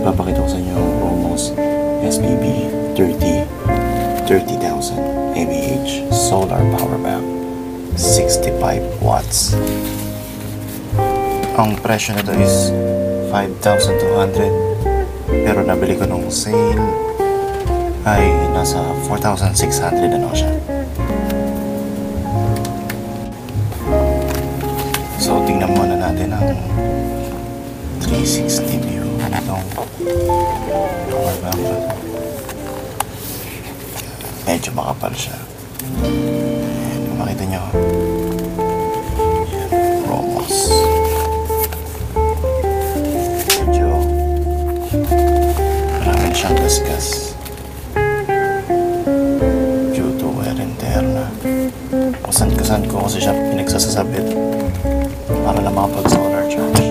Papakita ko sa inyo ang Promos SPB 30,000 mAh solar power bank, 65 watts. Ang presyo nito is 5,200, pero nabili ko nung sale ay nasa 4,600 na siya. So tingnan muna natin ang 360 view itong power bank. Medyo makapal siya. Kung makita nyo, Promos. Medyo marami siyang gasgas due to wear and tear na. Kasan ko kasi siya pinagsasasabit para lang makapag-solar charge.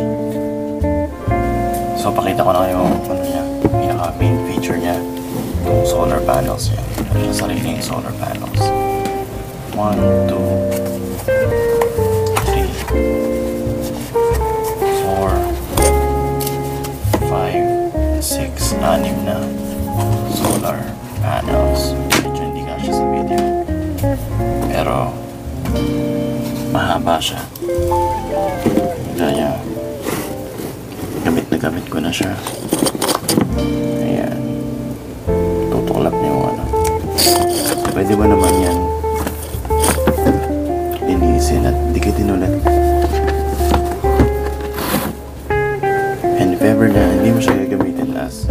So pakita ko na yung pinaka main feature niya, yung solar panels niya. Meron siya sariling solar panels. 1, 2, 3, 4, 5, 6, 6 na solar panels. Medyo hindi kasya sa video, pero mahaba siya. Kaya gamit ko na siya. Ayan, tutuklap niyo ano. Pwede ba naman yan linisin at dikitin ulit. And if ever na hindi mo siya gagamitin as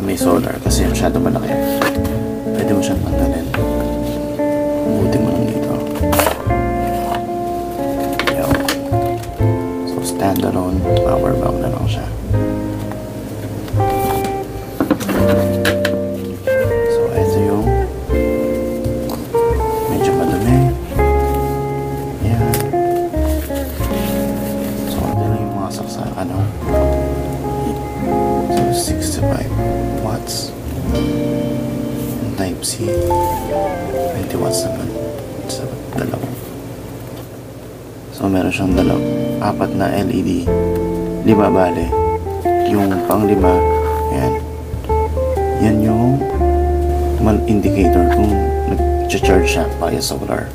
may solar kasi masyado malaki, pwede mo siyang tanggalin. Buti mo lang dito. Ayan. So standalone power bank na lang siya. So ito yung medyo madumi. Yan. So ito lang yung mga saksakan. So 65 watts. Yung type C 20 watts naman sa dalawang. So meron siyang apat na LED, 5 bale. Yung pang-5, yan yung indicator kung nag-charge siya via solar.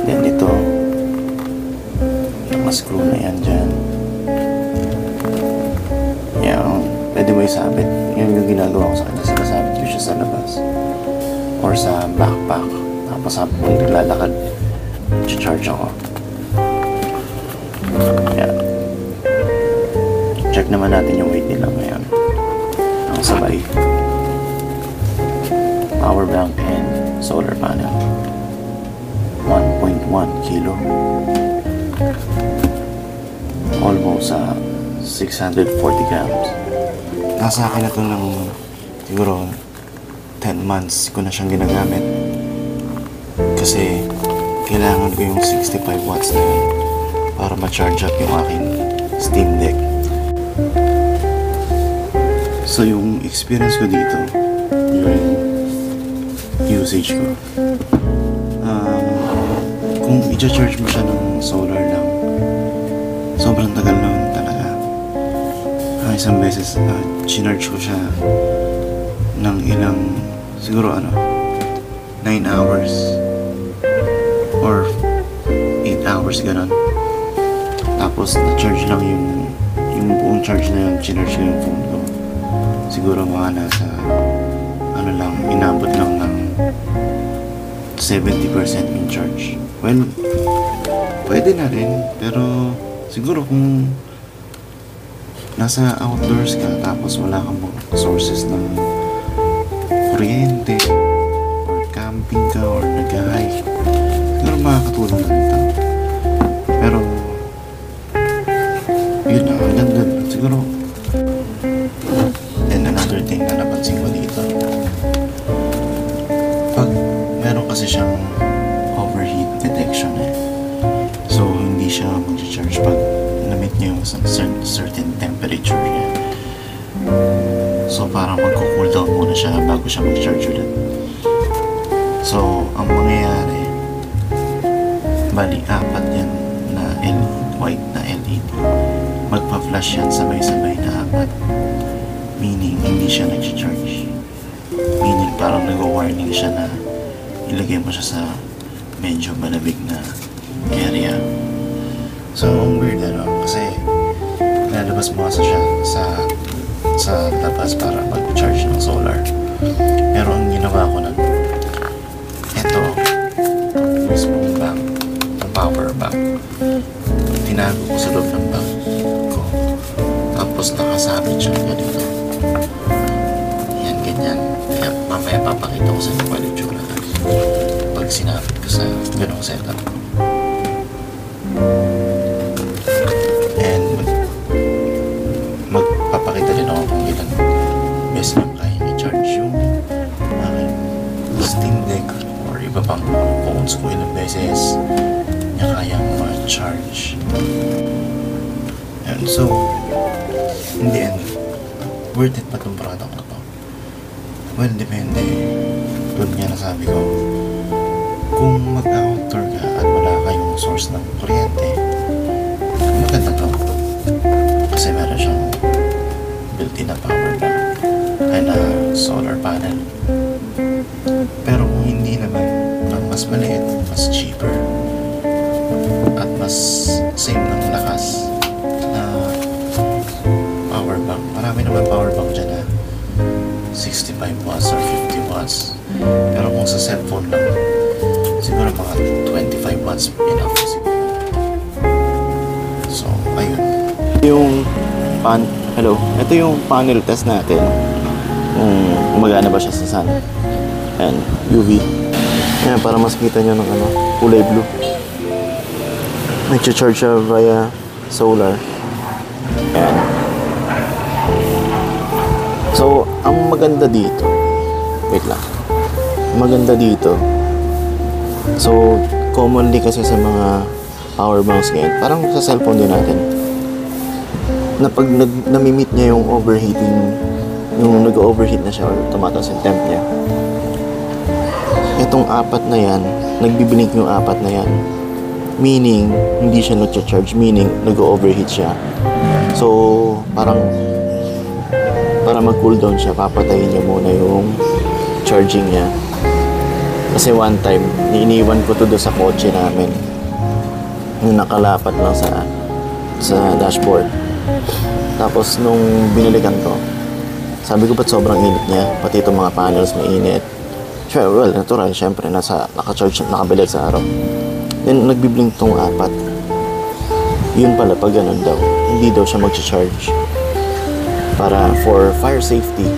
Then ito, naka-screw na yan dyan. Yan, pwede mo isabit. Yan yung ginagawa ko sa kanya. Sinasabit ko siya sa labas or sa backpack. Tapos habang naglalakad, charge ako. Yan. Check naman natin yung weight nila ngayon. Ang sabay. Power bank and solar panel. 1.1 kilo. Almost 640 grams. Nasa akin na ito ng siguro 10 months ko na siyang ginagamit. Kasi kailangan ko yung 65 watts na yun para ma-charge up yung aking Steam Deck. So yung experience ko dito during usage ko, kung i-charge mo siya ng solar lang, sobrang tagal nun talaga. Isang beses chinarge ko siya ng ilang, siguro 9 hours or 8 hours ganun. Tapos na-charge lang yung buong charge na yun, chinarge ko yung phone ko. Siguro mga nasa, ano lang, inabot lang ng 70% in charge. Well, pwede na rin, pero siguro kung nasa outdoors ka tapos wala kang mga sources ng kuryente or camping ka or nag-hike, siguro makakatulong na ito. Pero yun na, ang ganda siguro. And another thing na napansin ko dito, pag meron kasi siyang overheat detection so hindi siya mag-charge pag na-meet niya yung certain temperature niya. So parang magko-cool down muna siya bago siya mag-charge ulit. So ang mangyayari, bali apat yan na LED, white na LED, magpa-flash yan sabay-sabay na apat, meaning hindi siya nag-charge, meaning parang nag-warning siya na ilagay mo siya sa medyo malamig na area. So ang weird kasi lalabas mo kasi siya sa labas para mag-charge ng solar. Pero ang ginawa ko nun, eto mismong bank, yung power bank, tinago ko sa loob ng bank ko, tapos nakasabit siya ganito. Yan, ganyan. Kaya mamaya papakita ko sa inyo kung ano yung tsura pag sinabit ko sa ganong setup. And magpapakita din ako kung ilan best lang kaya i-charge yung aking Steam Deck or iba pang phones kung ilang beses niya kayang ma-charge. And so, in the end, worth it pa itong product na to? Well, depende. Tulad nga nasabi ko, kung mag-outdoor ka at wala kayong source ng kuryente, maganda to. Kasi meron siyang built-in na power bank ay na solar panel. Pero kung hindi naman, ang mas maliit, mas cheaper, at mas same ng lakas na power bank. Marami naman power bank dyan na 65 watts or 50 watts. Pero kung sa cellphone lang, siguro mga 25 watts enough siguro. So, ayun. Ito yung panel test natin. Kung gumagana ba siya sa sun. And UV. Ayan, para mas kita nyo ng kulay blue. Nag-charge siya via solar. Ayan. So, ang maganda dito, wait lang. Maganda dito. So, commonly kasi sa mga power banks ngayon, parang sa cellphone din natin, na pag nami-meet niya yung overheating, yung nag-overheat na siya or tumataas yung temp niya, itong apat na yan, nagbiblink yung apat na yan, meaning hindi siya nag-charge, meaning nag-overheat siya. So parang para mag-cool down siya, papatayin niya muna yung charging niya. Kasi one time, iniiwan ko to doon sa kotse namin, yung nakalapat lang sa dashboard. Tapos nung binalikan ko, sabi ko ba't sobrang init niya, pati itong mga panels mainit. Sure, well, natural, syempre, naka-charge, nakabilad sa araw. Then, nagbiblink tong apat. Yun pala, pag ganun daw, hindi daw siya mag-charge. Para for fire safety,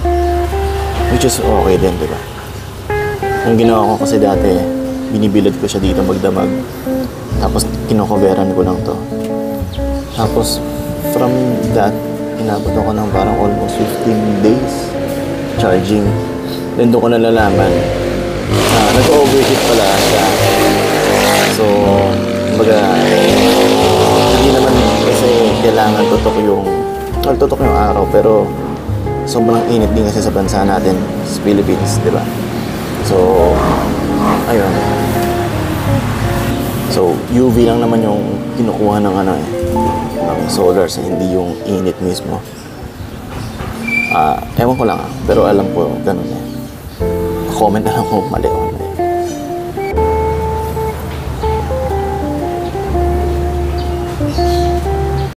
which is okay din, diba? Ang ginawa ko kasi dati, binibilad ko siya dito magdamag. Tapos, kinocoveran ko lang to. Tapos, from that, inabot ako ng parang almost 15 days charging. Then doon ko nalalaman nag-overheat pala siya. So, kumbaga, hindi naman kasi kailangan tutok yung araw, pero sobrang init din kasi sa bansa natin, sa Philippines, di ba? So, ayun. So, UV lang naman yung kinukuha ng ng solar, sa hindi yung init mismo. Ewan ko lang, pero alam ko ganun eh. Comment na lang kung mali o mali.